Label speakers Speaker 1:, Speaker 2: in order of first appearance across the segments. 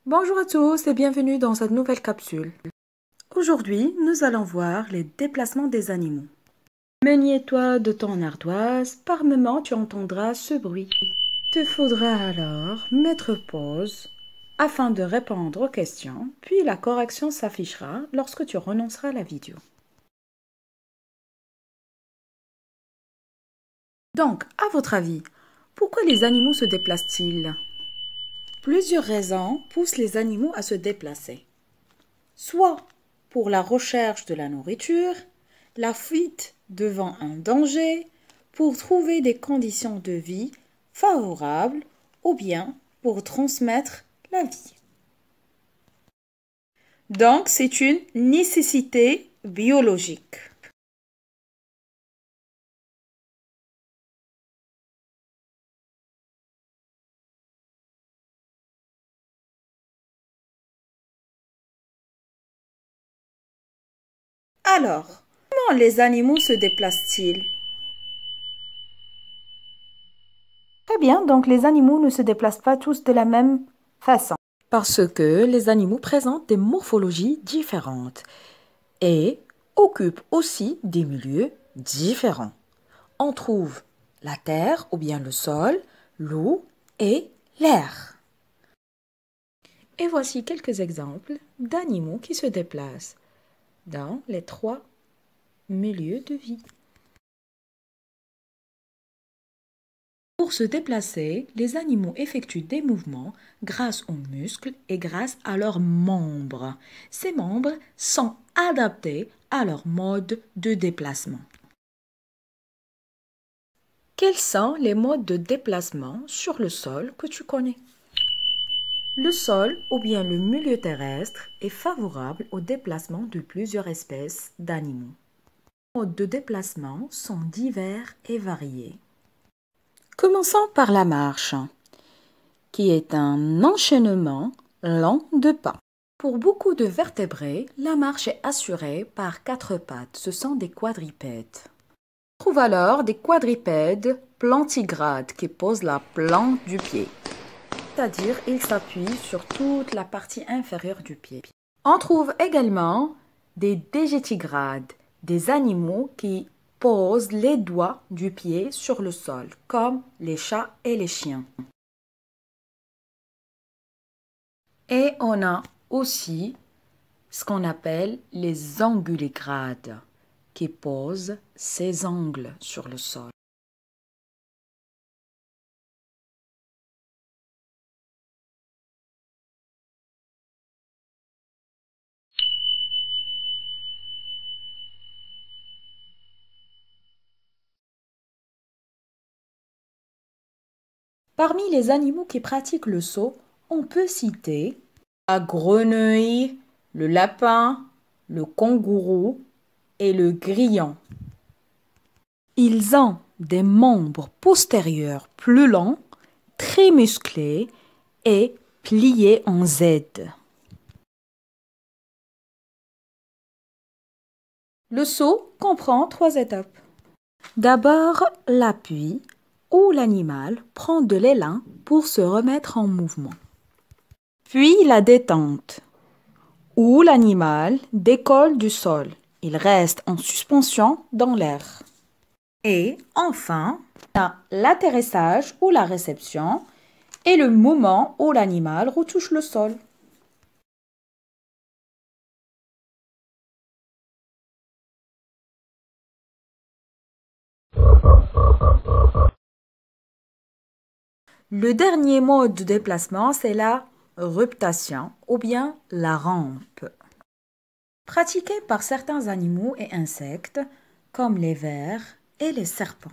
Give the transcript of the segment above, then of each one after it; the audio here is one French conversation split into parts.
Speaker 1: Bonjour à tous et bienvenue dans cette nouvelle capsule. Aujourd'hui, nous allons voir les déplacements des animaux. Meniez-toi de ton ardoise, par moment tu entendras ce bruit. Il te faudra alors mettre pause afin de répondre aux questions, puis la correction s'affichera lorsque tu renonceras à la vidéo. Donc, à votre avis, pourquoi les animaux se déplacent-ils? Plusieurs raisons poussent les animaux à se déplacer. Soit pour la recherche de la nourriture, la fuite devant un danger, pour trouver des conditions de vie favorables ou bien pour transmettre la vie. Donc, c'est une nécessité biologique. Alors, comment les animaux se déplacent-ils? Très bien, donc les animaux ne se déplacent pas tous de la même façon. Parce que les animaux présentent des morphologies différentes et occupent aussi des milieux différents. On trouve la terre ou bien le sol, l'eau et l'air. Et voici quelques exemples d'animaux qui se déplacent dans les trois milieux de vie. Pour se déplacer, les animaux effectuent des mouvements grâce aux muscles et grâce à leurs membres. Ces membres sont adaptés à leur mode de déplacement. Quels sont les modes de déplacement sur le sol que tu connais? Le sol ou bien le milieu terrestre est favorable au déplacement de plusieurs espèces d'animaux. Les modes de déplacement sont divers et variés. Commençons par la marche, qui est un enchaînement lent de pas. Pour beaucoup de vertébrés, la marche est assurée par quatre pattes. Ce sont des quadrupèdes. On trouve alors des quadrupèdes plantigrades qui posent la plante du pied, c'est-à-dire ils s'appuient sur toute la partie inférieure du pied. On trouve également des digitigrades, des animaux qui posent les doigts du pied sur le sol, comme les chats et les chiens. Et on a aussi ce qu'on appelle les anguligrades, qui posent ses angles sur le sol. Parmi les animaux qui pratiquent le saut, on peut citer la grenouille, le lapin, le kangourou et le grillon. Ils ont des membres postérieurs plus longs, très musclés et pliés en Z. Le saut comprend trois étapes. D'abord, l'appui, où l'animal prend de l'élan pour se remettre en mouvement. Puis la détente, où l'animal décolle du sol. Il reste en suspension dans l'air. Et enfin, l'atterrissage ou la réception est le moment où l'animal retouche le sol. Le dernier mode de déplacement, c'est la ruptation ou bien la rampe. Pratiquée par certains animaux et insectes comme les vers et les serpents.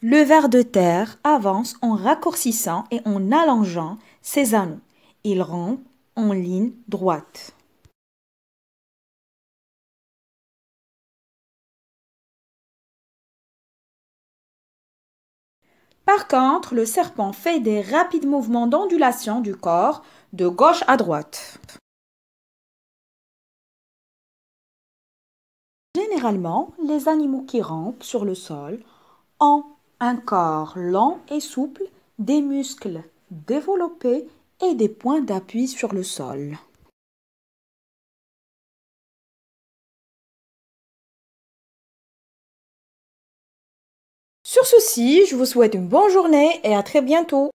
Speaker 1: Le ver de terre avance en raccourcissant et en allongeant ses anneaux. Il rampe en ligne droite. Par contre, le serpent fait des rapides mouvements d'ondulation du corps de gauche à droite. Généralement, les animaux qui rampent sur le sol ont un corps lent et souple, des muscles développés et des points d'appui sur le sol. Sur ceci, je vous souhaite une bonne journée et à très bientôt.